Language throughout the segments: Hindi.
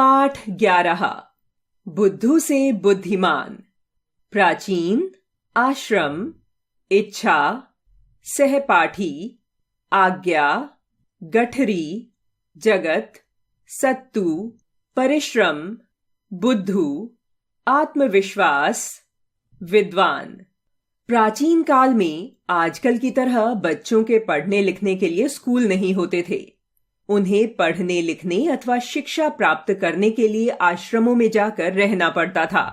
पाठ 11। बुद्धू से बुद्धिमान। प्राचीन, आश्रम, इच्छा, सहपाठी, आज्ञा, गठरी, जगत, सत्तू, परिश्रम, बुद्धू, आत्मविश्वास, विद्वान। प्राचीन काल में आजकल की तरह बच्चों के पढ़ने लिखने के लिए स्कूल नहीं होते थे। उन्हें पढ़ने लिखने अथवा शिक्षा प्राप्त करने के लिए आश्रमों में जाकर रहना पड़ता था।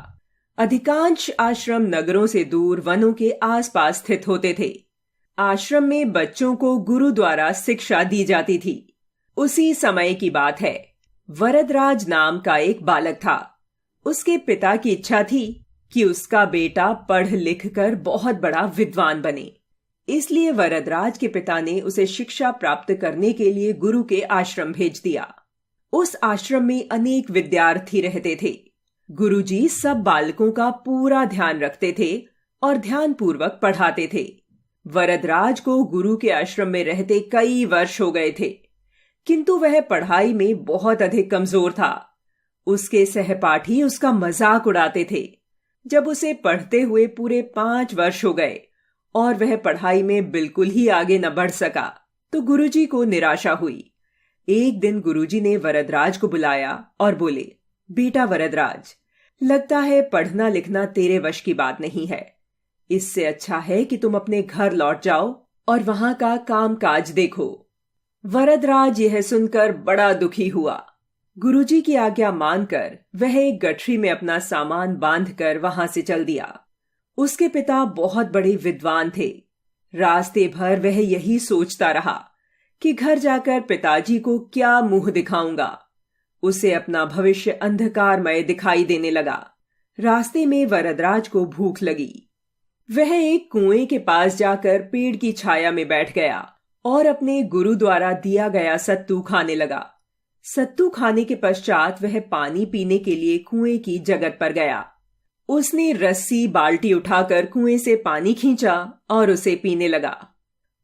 अधिकांश आश्रम नगरों से दूर वनों के आसपास स्थित होते थे। आश्रम में बच्चों को गुरु द्वारा शिक्षा दी जाती थी। उसी समय की बात है। वरदराज नाम का एक बालक था। उसके पिता की इच्छा थी कि उसका बेटा पढ़ लिख कर बहुत बड़ा विद्वान बने। इसलिए वरदराज के पिता ने उसे शिक्षा प्राप्त करने के लिए गुरु के आश्रम भेज दिया। उस आश्रम में अनेक विद्यार्थी रहते थे। गुरुजी सब बालकों का पूरा ध्यान रखते थे और ध्यानपूर्वक पढ़ाते थे। वरदराज को गुरु के आश्रम में रहते कई वर्ष हो गए थे, किंतु वह पढ़ाई में बहुत अधिक कमजोर था। उसके सहपाठी उसका मजाक उड़ाते थे। जब उसे पढ़ते हुए पूरे 5 वर्ष हो गए और वह पढ़ाई में बिल्कुल ही आगे न बढ़ सका, तो गुरुजी को निराशा हुई। एक दिन गुरुजी ने वरदराज को बुलाया और बोले, बेटा वरदराज, लगता है पढ़ना लिखना तेरे वश की बात नहीं है। इससे अच्छा है कि तुम अपने घर लौट जाओ और वहां का काम काज देखो। वरदराज यह सुनकर बड़ा दुखी हुआ। गुरुजी की आज्ञा मानकर वह एक गठरी में अपना सामान बांधकर वहां से चल दिया। उसके पिता बहुत बड़े विद्वान थे। रास्ते भर वह यही सोचता रहा कि घर जाकर पिताजी को क्या मुंह दिखाऊंगा। उसे अपना भविष्य अंधकारमय दिखाई देने लगा। रास्ते में वरदराज को भूख लगी। वह एक कुएं के पास जाकर पेड़ की छाया में बैठ गया और अपने गुरु द्वारा दिया गया सत्तू खाने लगा। सत्तू खाने के पश्चात वह पानी पीने के लिए कुएं की जगत पर गया। उसने रस्सी बाल्टी उठाकर कुएं से पानी खींचा और उसे पीने लगा।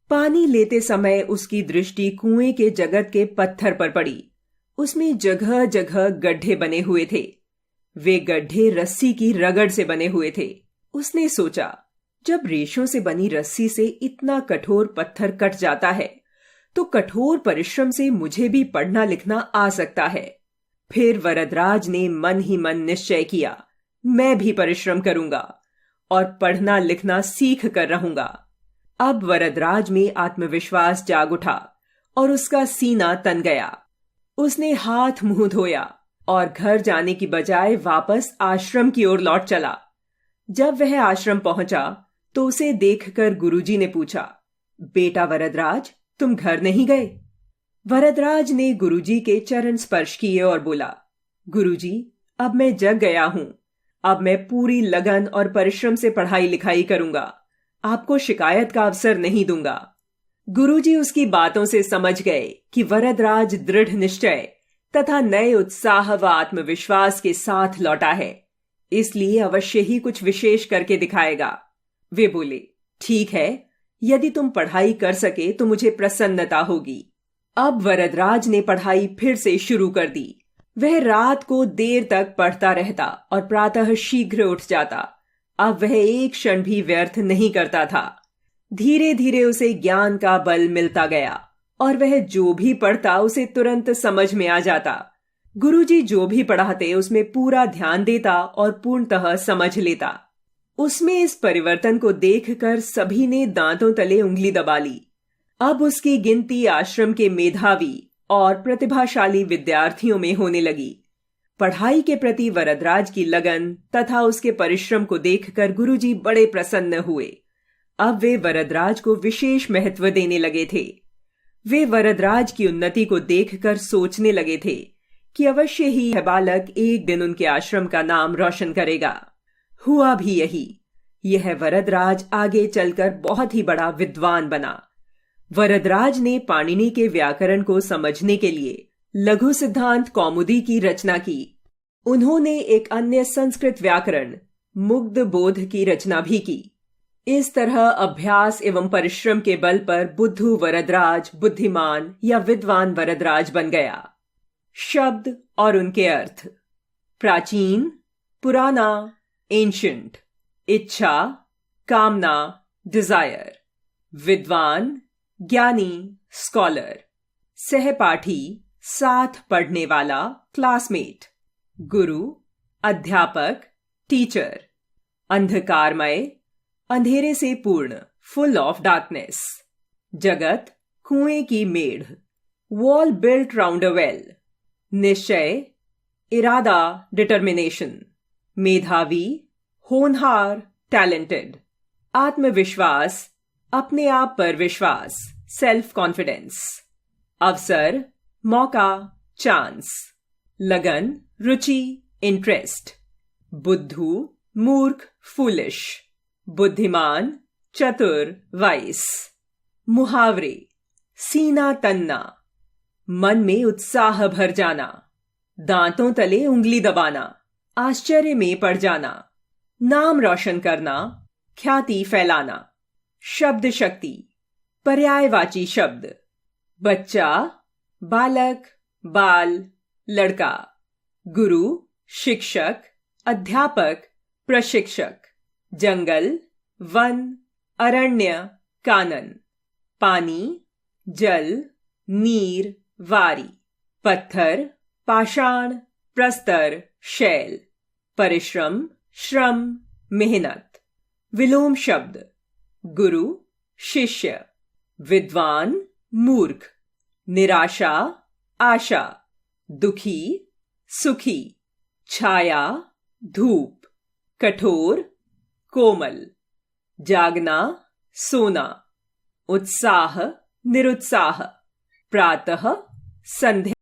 पानी लेते समय उसकी दृष्टि कुएं के जगत के पत्थर पर पड़ी। उसमें जगह जगह गड्ढे बने हुए थे। वे गड्ढे रस्सी की रगड़ से बने हुए थे। उसने सोचा, जब रेशों से बनी रस्सी से इतना कठोर पत्थर कट जाता है, तो कठोर परिश्रम से मुझे भी पढ़ना लिखना आ सकता है। फिर वरदराज ने मन ही मन निश्चय किया, मैं भी परिश्रम करूंगा और पढ़ना लिखना सीख कर रहूंगा। अब वरदराज में आत्मविश्वास जाग उठा और उसका सीना तन गया। उसने हाथ मुंह धोया और घर जाने की बजाय वापस आश्रम की ओर लौट चला। जब वह आश्रम पहुंचा तो उसे देखकर गुरुजी ने पूछा, बेटा वरदराज, तुम घर नहीं गए? वरदराज ने गुरुजी के चरण स्पर्श किए और बोला, गुरुजी, अब मैं जग गया हूं। अब मैं पूरी लगन और परिश्रम से पढ़ाई लिखाई करूंगा। आपको शिकायत का अवसर नहीं दूंगा। गुरुजी उसकी बातों से समझ गए कि वरदराज दृढ़ निश्चय तथा नए उत्साह व आत्मविश्वास के साथ लौटा है, इसलिए अवश्य ही कुछ विशेष करके दिखाएगा। वे बोले, ठीक है, यदि तुम पढ़ाई कर सके तो मुझे प्रसन्नता होगी। अब वरदराज ने पढ़ाई फिर से शुरू कर दी। वह रात को देर तक पढ़ता रहता और प्रातः शीघ्र उठ जाता। अब वह एक क्षण भी व्यर्थ नहीं करता था। धीरे धीरे उसे ज्ञान का बल मिलता गया और वह जो भी पढ़ता उसे तुरंत समझ में आ जाता। गुरुजी जो भी पढ़ाते उसमें पूरा ध्यान देता और पूर्णतः समझ लेता। उसमें इस परिवर्तन को देखकर सभी ने दांतों तले उंगली दबा ली। अब उसकी गिनती आश्रम के मेधावी और प्रतिभाशाली विद्यार्थियों में होने लगी। पढ़ाई के प्रति वरदराज की लगन तथा उसके परिश्रम को देखकर गुरुजी बड़े प्रसन्न हुए। अब वे वरदराज को विशेष महत्व देने लगे थे। वे वरदराज की उन्नति को देखकर सोचने लगे थे कि अवश्य ही यह बालक एक दिन उनके आश्रम का नाम रोशन करेगा। हुआ भी यही। यह वरदराज आगे चलकर बहुत ही बड़ा विद्वान बना। वरदराज ने पाणिनि के व्याकरण को समझने के लिए लघु सिद्धांत कौमुदी की रचना की। उन्होंने एक अन्य संस्कृत व्याकरण मुग्ध बोध की रचना भी की। इस तरह अभ्यास एवं परिश्रम के बल पर बुद्धू वरदराज बुद्धिमान या विद्वान वरदराज बन गया। शब्द और उनके अर्थ। प्राचीन, पुराना, एंशंट। इच्छा, कामना, डिजायर। विद्वान, ज्ञानी, स्कॉलर। सहपाठी, साथ पढ़ने वाला, क्लासमेट। गुरु, अध्यापक, टीचर। अंधकारमय, अंधेरे से पूर्ण, फुल ऑफ डार्कनेस। जगत, कुएं की मेढ़, wall built round a well. निश्चय, इरादा, डिटर्मिनेशन। मेधावी, होनहार, टैलेंटेड। आत्मविश्वास, अपने आप पर विश्वास, सेल्फ कॉन्फिडेंस। अवसर, मौका, चांस। लगन, रुचि, इंटरेस्ट। बुद्धू, मूर्ख, फूलिश। बुद्धिमान, चतुर, वाइस। मुहावरे, सीना तन्ना, मन में उत्साह भर जाना, दांतों तले उंगली दबाना, आश्चर्य में पड़ जाना, नाम रोशन करना, ख्याति फैलाना। शब्द शक्ति, पर्यायवाची शब्द। बच्चा, बालक, बाल, लड़का। गुरु, शिक्षक, अध्यापक, प्रशिक्षक। जंगल, वन, अरण्य, कानन। पानी, जल, नीर, वारी। पत्थर, पाषाण, प्रस्तर, शैल। परिश्रम, श्रम, मेहनत। विलोम शब्द। गुरु, शिष्य। विद्वान, मूर्ख। निराशा, आशा। दुखी, सुखी। छाया, धूप। कठोर, कोमल। जागना, सोना। उत्साह, निरुत्साह। प्रातः, संध्या।